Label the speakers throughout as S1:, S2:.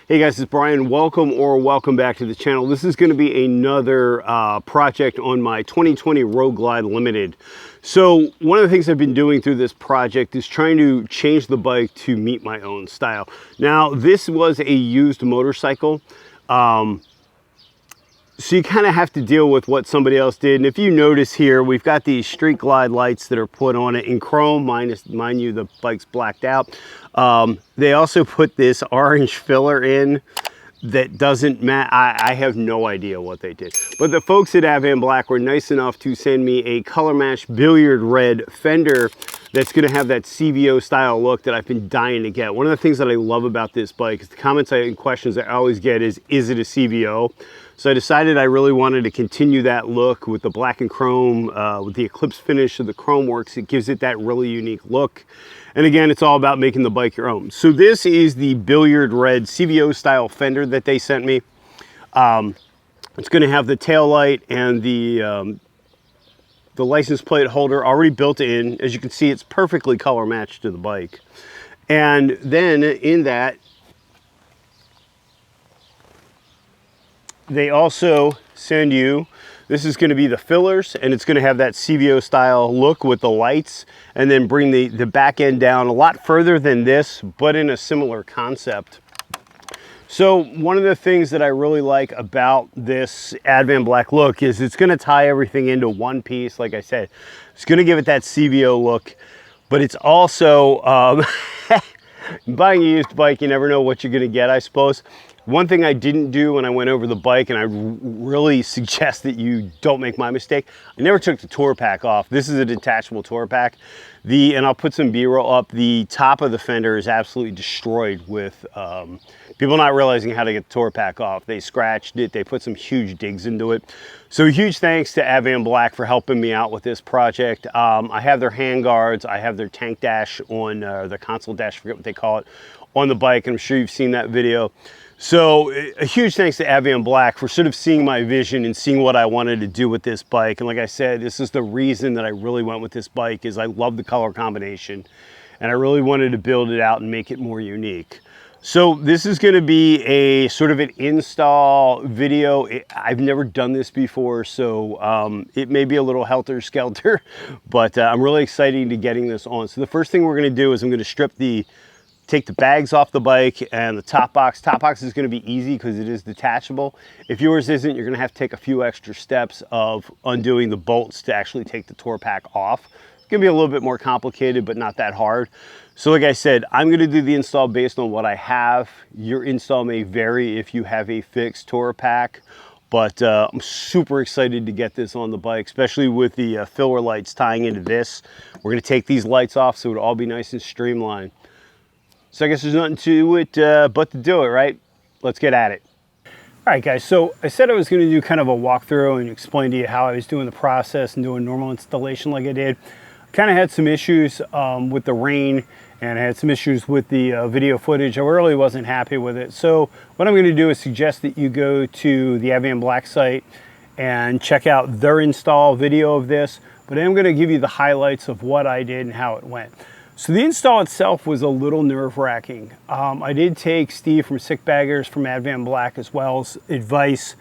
S1: Hey guys, it's Brian. Welcome back to the channel. This is going to be another project on my 2020 Road Glide Limited. So one of the things I've been doing through this project is trying to change the bike to meet my own style. Now, this was a used motorcycle. So you kind of have to deal with what somebody else did. And if you notice here, we've got these Street Glide lights that are put on it in chrome. Mind you, the bike's blacked out. They also put this orange filler in that doesn't match. I have no idea what they did. But the folks at Advanblack were nice enough to send me a color matched billiard red fender that's going to have that CVO style look that I've been dying to get. One of the things that I love about this bike is the comments and questions I always get is it a CVO? So I decided I really wanted to continue that look with the black and chrome, with the Eclipse finish of the chrome works. It gives it that really unique look. And again, it's all about making the bike your own. So this is the billiard red CVO style fender that they sent me. It's going to have the tail light and the license plate holder already built in. As you can see, it's perfectly color matched to the bike. And then in that, they also send you, this is going to be the fillers, and it's going to have that CVO style look with the lights, and then bring the back end down a lot further than this, but in a similar concept. So one of the things that I really like about this Advanblack look is it's going to tie everything into one piece. Like I said, it's going to give it that CVO look, but it's also, buying a used bike, you never know what you're going to get, I suppose. One thing I didn't do when I went over the bike, and I really suggest that you don't make my mistake, I never took the tour pack off. This is a detachable tour pack. And I'll put some B-roll up. The top of the fender is absolutely destroyed with people not realizing how to get the tour pack off. They scratched it. They put some huge digs into it. So huge thanks to Advanblack for helping me out with this project. I have their hand guards. I have their tank dash on, the console dash, I forget what they call it, on the bike. And I'm sure you've seen that video. So a huge thanks to Advanblack for sort of seeing my vision and seeing what I wanted to do with this bike. And like I said, this is the reason that I really went with this bike, is I love the color combination and I really wanted to build it out and make it more unique. So this is going to be a sort of an install video. I've never done this before, so it may be a little helter-skelter, but I'm really excited to getting this on. So the first thing we're going to do is I'm going to take the bags off the bike and the top box. Top box is going to be easy because it is detachable. If yours isn't, you're going to have to take a few extra steps of undoing the bolts to actually take the tour pack off. It's going to be a little bit more complicated, but not that hard. So like I said, I'm going to do the install based on what I have. Your install may vary if you have a fixed tour pack, but I'm super excited to get this on the bike, especially with the filler lights tying into this. We're going to take these lights off so it'll all be nice and streamlined. So I guess there's nothing to it but to do it, right? Let's get at it. All right, guys, so I said I was going to do kind of a walkthrough and explain to you how I was doing the process and doing normal installation like I did. I kind of had some issues with the rain, and I had some issues with the video footage. I really wasn't happy with it. So what I'm going to do is suggest that you go to the Advanblack site and check out their install video of this, but I'm going to give you the highlights of what I did and how it went. So the install itself was a little nerve-wracking. I did take Steve from Sick Baggers from Advanblack as well as advice,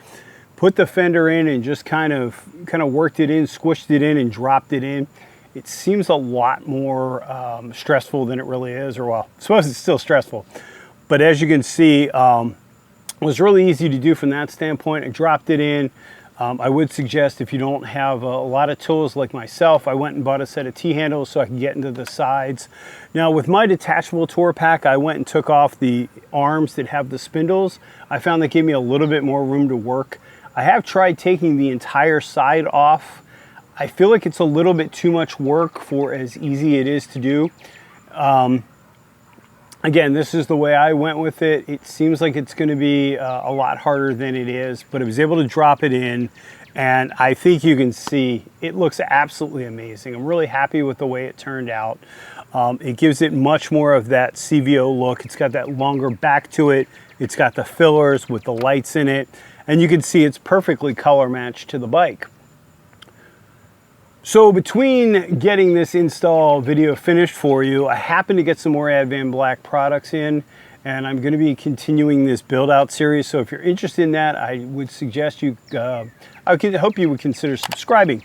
S1: put the fender in and just kind of worked it in, squished it in and dropped it in. It seems a lot more stressful than it really is, or well, I suppose it's still stressful. But as you can see, it was really easy to do from that standpoint. I dropped it in. I would suggest if you don't have a lot of tools like myself, I went and bought a set of T-handles so I can get into the sides. Now with my detachable tour pack, I went and took off the arms that have the spindles. I found that gave me a little bit more room to work. I have tried taking the entire side off. I feel like it's a little bit too much work for as easy it is to do. Again, this is the way I went with it. It seems like it's going to be a lot harder than it is, but I was able to drop it in, and I think you can see it looks absolutely amazing. I'm really happy with the way it turned out. It gives it much more of that CVO look. It's got that longer back to it. It's got the fillers with the lights in it, and you can see it's perfectly color matched to the bike. So between getting this install video finished for you, I happened to get some more Advanblack products in, and I'm going to be continuing this build out series. So if you're interested in that, I would suggest you, I hope you would consider subscribing.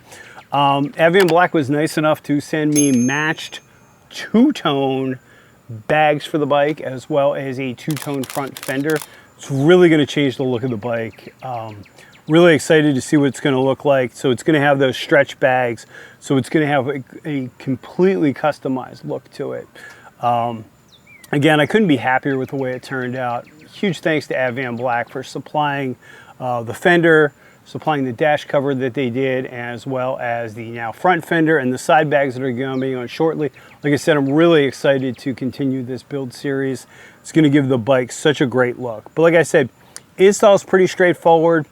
S1: Advanblack was nice enough to send me matched two-tone bags for the bike, as well as a two-tone front fender. It's really going to change the look of the bike. Really excited to see what it's going to look like. So it's going to have those stretch bags. So it's going to have a completely customized look to it. Again, I couldn't be happier with the way it turned out. Huge thanks to Advanblack for supplying the fender, supplying the dash cover that they did, as well as the now front fender and the side bags that are going to be on shortly. Like I said, I'm really excited to continue this build series. It's going to give the bike such a great look. But like I said, install is pretty straightforward.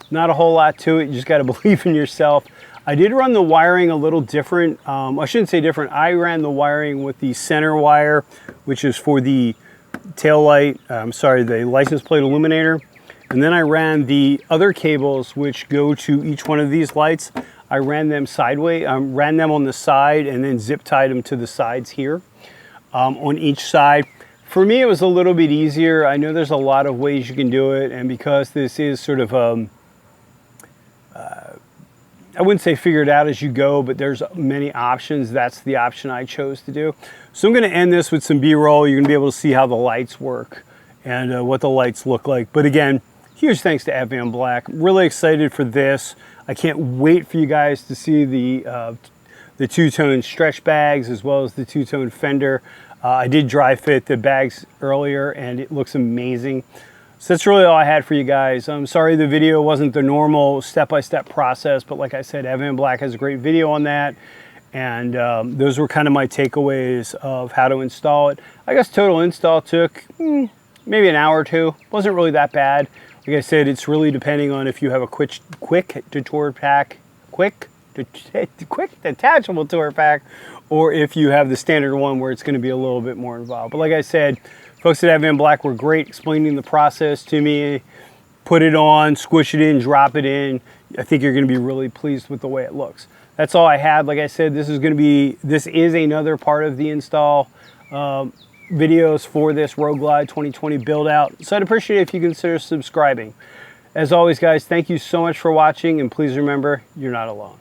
S1: Not a whole lot to it. You just got to believe in yourself. I did run the wiring a little different. I shouldn't say different. I ran the wiring with the center wire, which is for the tail light. The license plate illuminator. And then I ran the other cables, which go to each one of these lights. I ran them sideways. Ran them on the side and then zip tied them to the sides here on each side. For me, it was a little bit easier. I know there's a lot of ways you can do it, and because this is sort of I wouldn't say figure it out as you go, but there's many options. That's the option I chose to do. So I'm going to end this with some B-roll. You're going to be able to see how the lights work and what the lights look like. But again, huge thanks to Advanblack. Really excited for this. I can't wait for you guys to see the two-tone stretch bags as well as the two-tone fender. I did dry fit the bags earlier and it looks amazing. So that's really all I had for you guys. I'm sorry the video wasn't the normal step-by-step process, but like I said, Advanblack has a great video on that. And those were kind of my takeaways of how to install it. I guess total install took maybe an hour or two. Wasn't really that bad. Like I said, it's really depending on if you have a quick detachable tour pack, or if you have the standard one where it's going to be a little bit more involved. But like I said, folks at Advanblack were great explaining the process to me. Put it on, squish it in, drop it in. I think you're going to be really pleased with the way it looks. That's all I had. Like I said, this is another part of the install videos for this Road Glide 2020 build out. So I'd appreciate it if you consider subscribing. As always, guys, thank you so much for watching, and please remember, you're not alone.